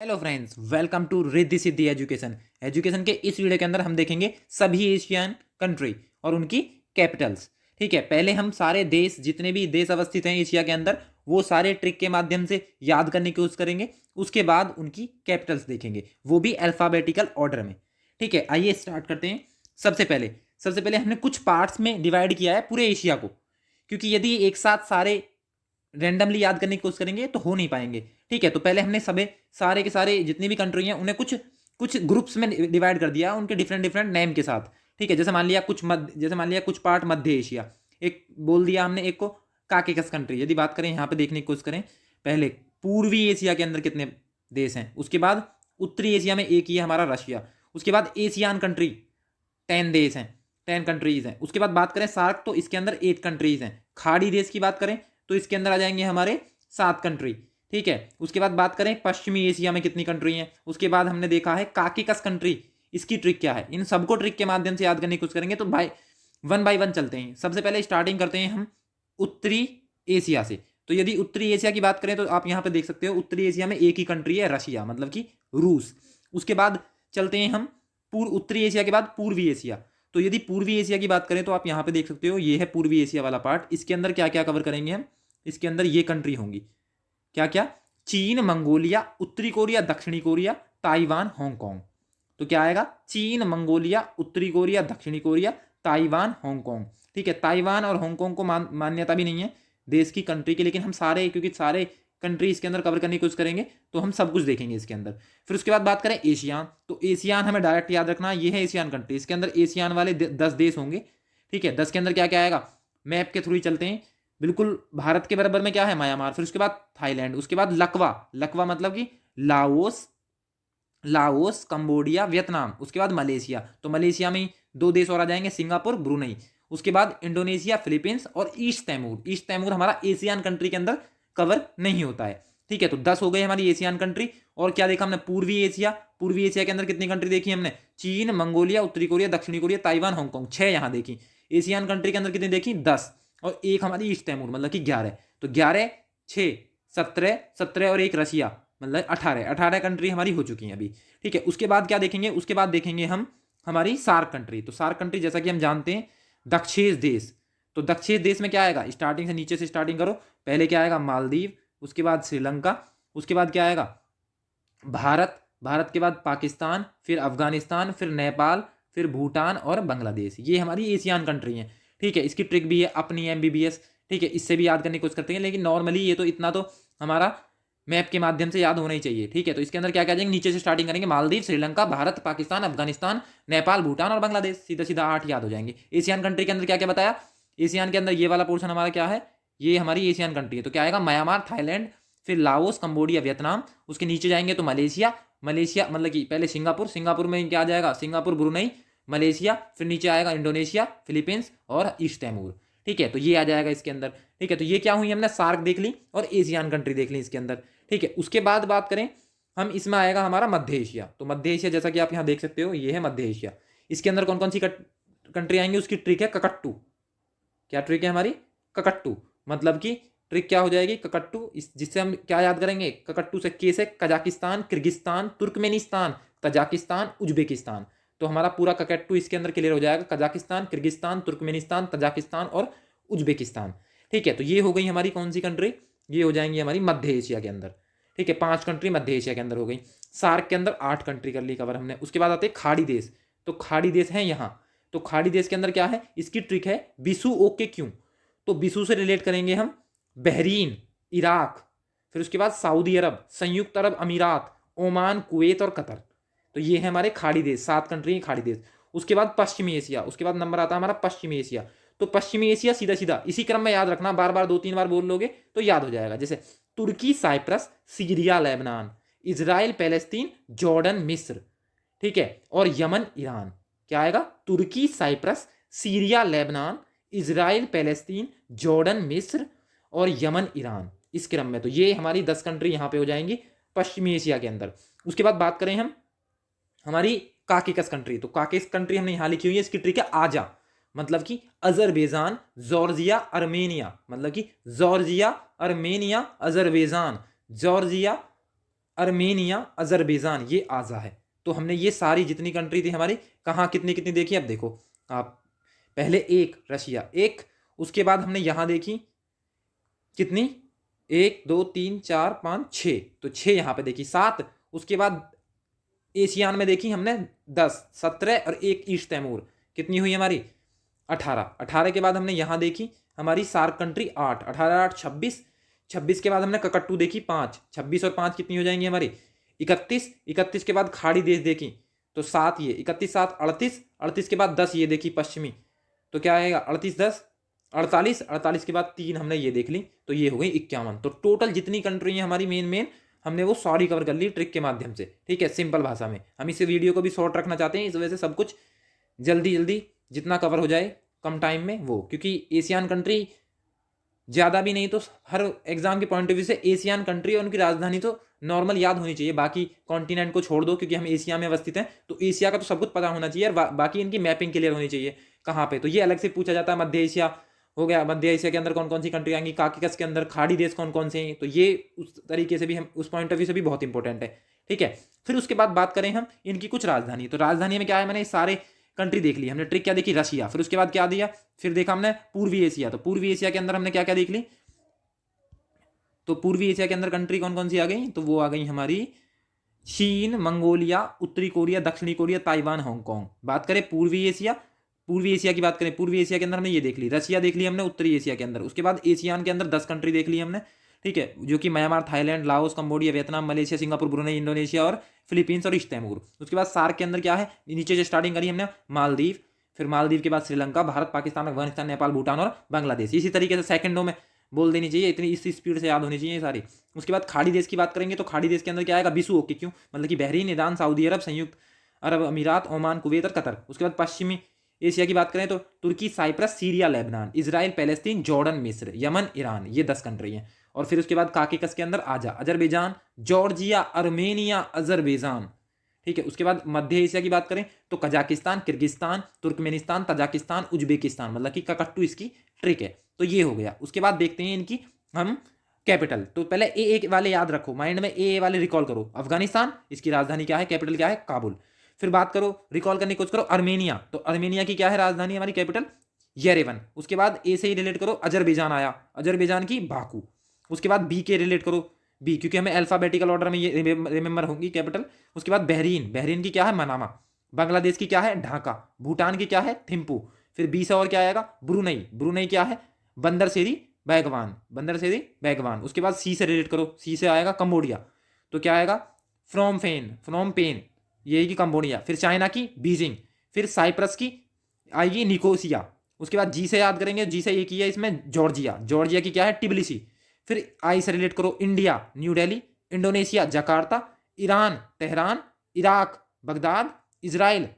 Hello friends, welcome to Riddhi Siddhi education. Education के इस video के अंदर हम देखेंगे सभी एशियन कंट्री और उनकी कैपिटल्स। ठीक है, पहले हम सारे देश, जितने भी देश अवस्थित हैं एशिया के अंदर, वो सारे ट्रिक के माध्यम से याद करने की कोशिश करेंगे। उसके बाद उनकी कैपिटल्स देखेंगे, वो भी अल्फाबेटिकल ऑर्डर में। ठीक है, आइए स्टार्ट करते हैं। सबसे पहले हमने कुछ पार्ट्स में डिवाइड किया है पूरे एशिया को, क्योंकि यदि एक साथ सारे रैंडमली याद करने की कोशिश करेंगे तो हो नहीं पाएंगे। ठीक है, तो पहले हमने सारे के सारे जितनी भी कंट्री हैं उन्हें कुछ कुछ ग्रुप्स में डिवाइड कर दिया, उनके डिफरेंट डिफरेंट नेम के साथ। ठीक है, जैसे मान लिया कुछ पार्ट मध्य एशिया, एक बोल दिया हमने, एक को काकेकस कंट्री। यदि बात करें यहाँ पे देखने की कोशिश करें, पहले पूर्वी एशिया के अंदर कितने देश हैं, उसके बाद उत्तरी एशिया में एक ही है हमारा रशिया, उसके बाद एशियान कंट्री 10 देश हैं, 10 कंट्रीज हैं। उसके बाद बात करें सार्क, तो इसके अंदर 8 कंट्रीज हैं। खाड़ी देश की बात करें तो इसके अंदर आ जाएंगे हमारे 7 कंट्री। ठीक है, उसके बाद बात करें पश्चिमी एशिया में कितनी कंट्री हैं, उसके बाद हमने देखा है काकेकस कंट्री। इसकी ट्रिक क्या है, इन सबको ट्रिक के माध्यम से याद करने की कोशिश करेंगे। तो बाय वन चलते हैं। सबसे पहले स्टार्टिंग करते हैं हम उत्तरी एशिया से। तो यदि उत्तरी एशिया की बात करें तो आप यहाँ पे देख सकते हो, उत्तरी एशिया में एक ही कंट्री है, रशिया, मतलब कि रूस। उसके बाद चलते हैं हम पूर्व उत्तरी एशिया के बाद पूर्वी एशिया। तो यदि पूर्वी एशिया की बात करें तो आप यहाँ पे देख सकते हो, ये है पूर्वी एशिया वाला पार्ट। इसके अंदर क्या क्या कवर करेंगे हम, इसके अंदर ये कंट्री होंगी, क्या क्या, चीन, मंगोलिया, उत्तरी कोरिया, दक्षिणी कोरिया, ताइवान, हांगकांग। तो क्या आएगा, चीन, मंगोलिया, उत्तरी कोरिया, दक्षिणी कोरिया, ताइवान, हांगकांग। ठीक है, ताइवान और हांगकांग को मान्यता भी नहीं है देश की, कंट्री की, लेकिन हम सारे, क्योंकि सारे कंट्री इसके अंदर कवर करने की कोशिश करेंगे तो हम सब कुछ देखेंगे इसके अंदर। फिर उसके बाद बात करें एशियान, तो एशियान हमें डायरेक्ट याद रखना, ये है एशियान कंट्री। इसके अंदर एशियान वाले 10 देश होंगे। ठीक है, 10 के अंदर क्या क्या आएगा, मैप के थ्रू ही चलते हैं। बिल्कुल भारत के बराबर में क्या है, म्यांमार। फिर उसके बाद थाईलैंड, उसके बाद लकवा, लकवा मतलब कि लाओस, लाओस, कंबोडिया, वियतनाम। उसके बाद मलेशिया, तो मलेशिया में दो देश और आ जाएंगे, सिंगापुर, ब्रुनई। उसके बाद इंडोनेशिया, फिलीपींस और ईस्ट तैमूर। ईस्ट तैमूर हमारा एशियन कंट्री के अंदर कवर नहीं होता है। ठीक है, तो 10 हो गए हमारी एशियन कंट्री। और क्या देखा हमने, पूर्वी एशिया। पूर्वी एशिया के अंदर कितनी कंट्री देखी हमने, चीन, मंगोलिया, उत्तरी कोरिया, दक्षिणी कोरिया, ताइवान, हांगकांग। 6 यहाँ देखी। एशियन कंट्री के अंदर कितनी देखी, 10। और एक हमारी ईस्ट तैमूर, मतलब कि 11। तो 11, 6, 17, 17 और एक रशिया, मतलब 18। 18 कंट्री हमारी हो चुकी हैं अभी। ठीक है, उसके बाद क्या देखेंगे, उसके बाद देखेंगे हम हमारी सार्क कंट्री। तो सार्क कंट्री जैसा कि हम जानते हैं, दक्षिण देश। तो दक्षिण देश में क्या आएगा, स्टार्टिंग से नीचे से स्टार्टिंग करो। पहले क्या आएगा, मालदीव, उसके बाद श्रीलंका, उसके बाद क्या आएगा, भारत, भारत के बाद पाकिस्तान, फिर अफगानिस्तान, फिर नेपाल, फिर भूटान और बांग्लादेश। ये हमारी एशियन कंट्री हैं। ठीक है, इसकी ट्रिक भी है अपनी एमबीबीएस। ठीक है, इससे भी याद करने की कोशिश करते हैं, लेकिन नॉर्मली ये तो इतना तो हमारा मैप के माध्यम से याद होना ही चाहिए। ठीक है, तो इसके अंदर क्या क्या जाएंगे, नीचे से स्टार्टिंग करेंगे, मालदीव, श्रीलंका, भारत, पाकिस्तान, अफगानिस्तान, नेपाल, भूटान और बांग्लादेश। सीधा सीधा 8 याद हो जाएंगे। एशियन कंट्री के अंदर क्या क्या बताया, एशियन के अंदर ये वाला पोर्शन हमारा क्या है, ये हमारी एशियन कंट्री है। तो क्या आएगा, म्यांमार, थाईलैंड, फिर लाओस, कंबोडिया, वियतनाम। उसके नीचे जाएंगे तो मलेशिया, मलेशिया मतलब कि पहले सिंगापुर, सिंगापुर में क्या आ जाएगा, सिंगापुर, ब्रुनई, मलेशिया। फिर नीचे आएगा इंडोनेशिया, फिलीपींस और ईस्ट तैमूर। ठीक है, तो ये आ जाएगा इसके अंदर। ठीक है, तो ये क्या हुई, हमने सार्क देख ली और एशियन कंट्री देख ली इसके अंदर। ठीक है, उसके बाद बात करें हम, इसमें आएगा हमारा मध्य एशिया। तो मध्य एशिया जैसा कि आप यहाँ देख सकते हो, ये है मध्य एशिया। इसके अंदर कौन कौन सी कंट्री आएंगी, उसकी ट्रिक है ककट्टू। क्या ट्रिक है हमारी, ककट्टू। मतलब कि ट्रिक क्या हो जाएगी, ककट्टू, जिससे हम क्या याद करेंगे, ककट्टू से के से Kazakhstan, Kyrgyzstan, Turkmenistan, Tajikistan, Uzbekistan. तो हमारा पूरा ककट्टू इसके अंदर क्लियर हो जाएगा, कजाकिस्तान, किर्गिस्तान, तुर्कमेनिस्तान, तजाकिस्तान और उज्बेकिस्तान। ठीक है, तो ये हो गई हमारी कौन सी कंट्री, ये हो जाएंगी हमारी मध्य एशिया के अंदर। ठीक है, 5 कंट्री मध्य एशिया के अंदर हो गई। सार्क के अंदर 8 कंट्री कर ली कवर हमने। उसके बाद आते हैं खाड़ी देश। तो खाड़ी देश है यहाँ। तो खाड़ी देश के अंदर क्या है, इसकी ट्रिक है बिसु ओके क्यों। तो बिसु से रिलेट करेंगे हम बहरीन, इराक, फिर उसके बाद सऊदी अरब, संयुक्त अरब अमीरात, ओमान, कुवैत और कतर। तो ये है हमारे खाड़ी देश, 7 कंट्री खाड़ी देश। उसके बाद पश्चिमी एशिया, उसके बाद नंबर आता है हमारा पश्चिमी एशिया। तो पश्चिमी एशिया सीधा सीधा इसी क्रम में याद रखना, बार बार 2-3 बार बोल लोगे तो याद हो जाएगा। जैसे तुर्की, Cyprus, Syria, Lebanon, Israel, Palestine, Jordan, मिस्र। ठीक है, और यमन, ईरान। क्या आएगा, तुर्की, Cyprus, Syria, Lebanon, Israel, Palestine, Jordan, मिस्र और यमन, ईरान। इस क्रम में तो ये हमारी 10 कंट्री यहाँ पे हो जाएंगी पश्चिमी एशिया के अंदर। उसके बाद बात करें हम हमारी काकेकस कंट्री। तो काकेकस कंट्री हमने यहाँ लिखी हुई है, इसकी ट्रिक है आजा। मतलब कि अजरबैजान, जॉर्जिया, अर्मेनिया। मतलब कि Georgia, Armenia, Azerbaijan, Georgia, Armenia, Azerbaijan, ये आज़ा है। तो हमने ये सारी जितनी कंट्री थी हमारी, कहाँ कितनी कितनी देखी। अब देखो आप, पहले एक रशिया, एक, उसके बाद हमने यहाँ देखी कितनी, 1 2 3 4 5 6, तो 6 यहाँ पे देखी, 7, उसके बाद एशियान में देखी हमने 10, 17 और एक ईस्ट तैमूर, कितनी हुई हमारी 18, 18 के बाद हमने यहाँ देखी हमारी सार्क कंट्री 8, 18 8 26, 26 के बाद हमने ककट्टू देखी 5, 26 और 5 कितनी हो जाएंगी हमारी 31, 31 के बाद खाड़ी देश देखी तो 7, ये 31 7 38, 38 के बाद 10 ये देखी पश्चिमी, तो क्या आएगा 38 10 48, 48 के बाद 3 हमने ये देख ली, तो ये हो गई 51। तो टोटल जितनी कंट्री है हमारी मेन मेन, हमने वो सॉरी कवर कर ली ट्रिक के माध्यम से, ठीक है, सिंपल भाषा में। हम इस वीडियो को भी शॉर्ट रखना चाहते हैं, इस वजह से सब कुछ जल्दी जल्दी जितना कवर हो जाए कम टाइम में वो, क्योंकि एशियन कंट्री ज़्यादा भी नहीं तो हर एग्जाम के पॉइंट ऑफ व्यू से एशियन कंट्री और उनकी राजधानी तो नॉर्मल याद होनी चाहिए, बाकी कॉन्टिनेंट को छोड़ दो क्योंकि हम एशिया में अवस्थित हैं, तो एशिया का तो सब कुछ पता होना चाहिए और बाकी इनकी मैपिंग क्लियर होनी चाहिए कहाँ पे, तो ये अलग से पूछा जाता है। मध्य एशिया हो गया, मध्य एशिया के अंदर कौन कौन सी कंट्री आएंगी, काकेकस के अंदर खाड़ी देश कौन कौन से हैं, तो ये उस तरीके से भी हम उस पॉइंट ऑफ व्यू से भी बहुत इंपॉर्टेंट है, ठीक है। फिर उसके बाद बात करें हम इनकी कुछ राजधानी, तो राजधानी में क्या है, मैंने सारे कंट्री देख ली हमने, ट्रिक क्या देखी रशिया, फिर उसके बाद क्या दिया, फिर देखा हमने पूर्वी एशिया, तो पूर्वी एशिया के अंदर हमने क्या क्या देख ली, तो पूर्वी एशिया के अंदर कंट्री कौन कौन सी आ गई, तो वो आ गई हमारी चीन, मंगोलिया, उत्तरी कोरिया, दक्षिणी कोरिया, ताइवान, हांगकांग। बात करें पूर्वी एशिया, पूर्वी एशिया की बात करें, पूर्वी एशिया के अंदर हमने ये देख ली, रशिया देख ली हमने उत्तरी एशिया के अंदर, उसके बाद एशियान के अंदर 10 कंट्री देख ली हमने, ठीक है, जो कि Myanmar, Thailand, Laos, Cambodia, Vietnam, Malaysia, Singapore, Brunei, Indonesia और फिलीपींस और ईस्ट तैमूर। उसके बाद सार्क के अंदर क्या है, नीचे से स्टार्टिंग करी हमने मालदीव, फिर मालदीव के बाद श्रीलंका, भारत, पाकिस्तान, अफगानिस्तान, नेपाल, भूटान और बांग्लादेश। इसी तरीके से सेकंडों में बोल देनी चाहिए, इतनी इस स्पीड से याद होनी चाहिए सारी। उसके बाद खाड़ी देश की बात करेंगे, तो खाड़ी देश के अंदर क्या आएगा, बिसू, ओके, क्यों, मतलब कि बहरीन, ईरान, सऊदी अरब, संयुक्त अरब अमीरात, ओमान, कुवैत और कतर। उसके बाद पश्चिमी एशिया की बात करें तो तुर्की, Cyprus, Syria, Lebanon, Israel, Palestine, Jordan, मिस्र, यमन, ईरान, ये 10 कंट्री हैं। और फिर उसके बाद काकेकस के अंदर आजा, अजरबैजान, जॉर्जिया, अर्मेनिया, अजरबैजान, ठीक है। उसके बाद मध्य एशिया की बात करें तो Kazakhstan, Kyrgyzstan, Turkmenistan, Tajikistan, Uzbekistan, मतलब कि ककट्टू इसकी ट्रिक है, तो ये हो गया। उसके बाद देखते हैं इनकी हम कैपिटल, तो पहले ए वाले याद रखो माइंड में, ए वाले रिकॉल करो, अफगानिस्तान, इसकी राजधानी क्या है, कैपिटल क्या है, काबुल। फिर बात करो, रिकॉल करने की कोशिश करो अर्मेनिया, तो अर्मेनिया की क्या है राजधानी हमारी, कैपिटल येरेवन। उसके बाद ए से ही रिलेट करो, अजरबैजान आया, अजरबैजान की बाकू। उसके बाद बी के रिलेट करो, बी, क्योंकि हमें अल्फाबेटिकल ऑर्डर में ये रिमेंबर होंगी कैपिटल। उसके बाद बहरीन, बहरीन की क्या है, मनामा। बांग्लादेश की क्या है, ढाका। भूटान की क्या है, थिम्पू। फिर बी से और क्या आएगा, ब्रुनई, ब्रुनई क्या है, बंदर सेरी बैगवान, बंदर सेरी बैगवान। उसके बाद सी से रिलेट करो, सी से आएगा कंबोडिया, तो क्या आएगा, फ्रॉम फेन, फ्रॉम पेन, ये की कंबोडिया। फिर चाइना की बीजिंग, फिर साइप्रस की आएगी निकोसिया। उसके बाद जी से याद करेंगे, जी से एक ही है इसमें, जॉर्जिया, जॉर्जिया की क्या है, टिबिलिसी। फिर आई से रिलेट करो, India, new Delhi, Indonesia, Jakarta, Iran, Tehran, Iraq, Baghdad, Israel,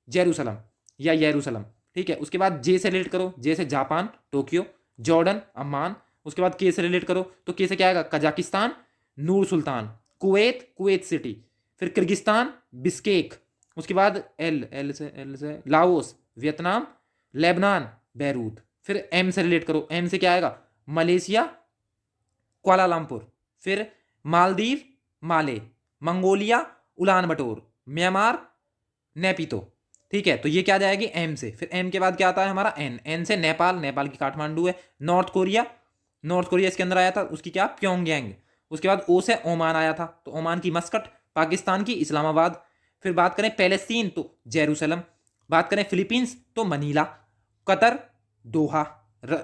Jerusalem या येरूसलम, ठीक है। उसके बाद जे से रिलेट करो, जे से जापान, टोक्यो, जॉर्डन, अम्मान। उसके बाद के से रिलेट करो, तो के से क्या आएगा, कजाकिस्तान, नूर सुल्तान, कुवैत, कुवैत सिटी। फिर किर्गिस्तान, बिस्केक। उसके बाद एल से लाओस, वियतनाम, लेबनान, बैरूत। फिर एम से रिलेट करो, एम से क्या आएगा, मलेशिया, कुआलालंपुर। फिर मालदीव, माले, मंगोलिया, उलान बटोर, म्यांमार, नेपितो, ठीक है। तो ये क्या जाएगी एम से। फिर एम के बाद क्या आता है हमारा एन, एन से नेपाल, नेपाल की काठमांडू है। नॉर्थ कोरिया, नॉर्थ कोरिया इसके अंदर आया था, उसकी क्या, प्योंगयांग। उसके बाद ओ से ओमान आया था, तो ओमान की मस्कट। पाकिस्तान की इस्लामाबाद। फिर बात करें पैलेस्तीन तो जेरूसलम। बात करें फिलीपींस तो मनीला। Qatar, Doha.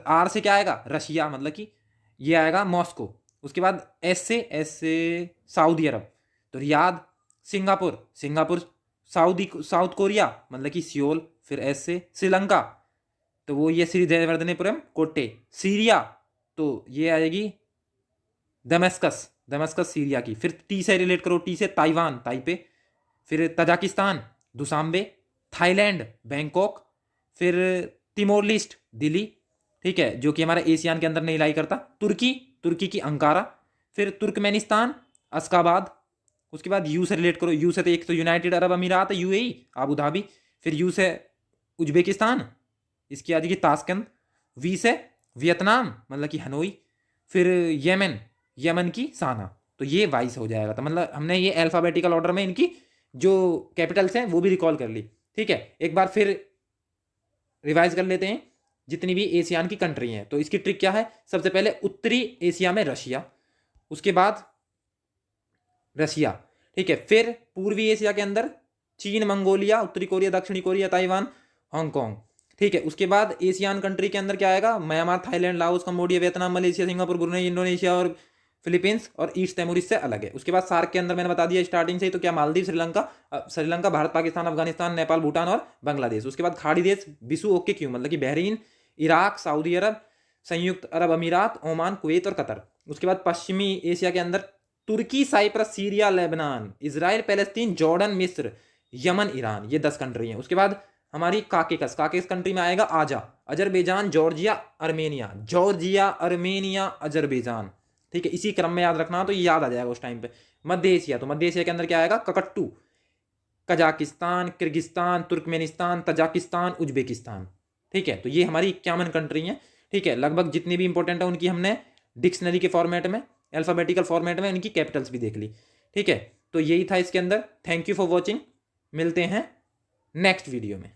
आर से क्या आएगा, रशिया, मतलब कि ये आएगा मॉस्को। उसके बाद एस से सऊदी अरब, तो Riyadh. Singapore, Singapore. South Korea, मतलब कि सियोल। फिर एस से श्रीलंका, तो वो ये श्रीवर्धनेपुरम कोट्टे। सीरिया, तो ये आएगी दमस्कस, दमस्कस सीरिया की। फिर टी से रिलेट करो, टी से ताइवान, ताइपे। फिर तजाकिस्तान, दुसाम्बे। Thailand, Bangkok. फिर तिमोर लिस्ट, दिल्ली, ठीक है, जो कि हमारा एशियान के अंदर नहीं लाई करता। तुर्की, तुर्की की अंकारा। फिर तुर्कमेनिस्तान, अश्काबाद। उसके बाद यू से रिलेट करो, यू से तो एक तो यूनाइटेड अरब अमीरात है, यूएई, आबू धाबी। फिर यू से उज्बेकिस्तान, इसकी आ जाएगी ताशकंद। वी से वियतनाम, मतलब कि हनोई। फिर येमेन, यमन की साना। तो ये वाइस हो जाएगा। तो मतलब हमने ये अल्फ़ाबेटिकल ऑर्डर में इनकी जो कैपिटल्स हैं वो भी रिकॉल कर ली। ठीक है, एक बार फिर रिवाइज कर लेते हैं जितनी भी एशियान की कंट्री हैं। तो इसकी ट्रिक क्या है, सबसे पहले उत्तरी एशिया में रशिया, उसके बाद रशिया, ठीक है, फिर पूर्वी एशिया के अंदर चीन, मंगोलिया, उत्तरी कोरिया, दक्षिणी कोरिया, ताइवान, हांगकांग, ठीक है। उसके बाद एशियान कंट्री के अंदर क्या आएगा, Myanmar, Thailand, Laos, Cambodia, Vietnam, Malaysia, Singapore, Brunei, Indonesia और फिलीपींस और ईस्ट तैमूर इससे अलग है। उसके बाद सार्क के अंदर मैंने बता दिया स्टार्टिंग से ही, तो क्या मालदीव, श्रीलंका, भारत, पाकिस्तान, अफगानिस्तान, नेपाल, भूटान और बांग्लादेश। उसके बाद खाड़ी देश बिसु ओके क्यों, मतलब कि बहरीन, इराक, सऊदी अरब, संयुक्त अरब अमीरात, ओमान, कुवैत और कतर। उसके बाद पश्चिमी एशिया के अंदर तुर्की, Cyprus, Syria, Lebanon, Israel, Palestine, Jordan, मिस्र, यमन, ईरान, ये 10 कंट्री हैं। उसके बाद हमारी काकेकस कंट्री में आएगा आजा, अजरबैजान, जॉर्जिया, अर्मेनिया, अजरबैजान, ठीक है। इसी क्रम में याद रखना, तो ये याद आ जाएगा उस टाइम पे। मध्य एशिया, तो मध्य एशिया के अंदर क्या आएगा, ककट्टू, Kazakhstan, Kyrgyzstan, Turkmenistan, Tajikistan, Uzbekistan, ठीक है। तो ये हमारी 51 कंट्री हैं, ठीक है। लगभग जितनी भी इंपॉर्टेंट है उनकी हमने डिक्शनरी के फॉर्मेट में, अल्फाबेटिकल फॉर्मेट में इनकी कैपिटल्स भी देख ली, ठीक है। तो यही था इसके अंदर। थैंक यू फॉर वॉचिंग, मिलते हैं नेक्स्ट वीडियो में।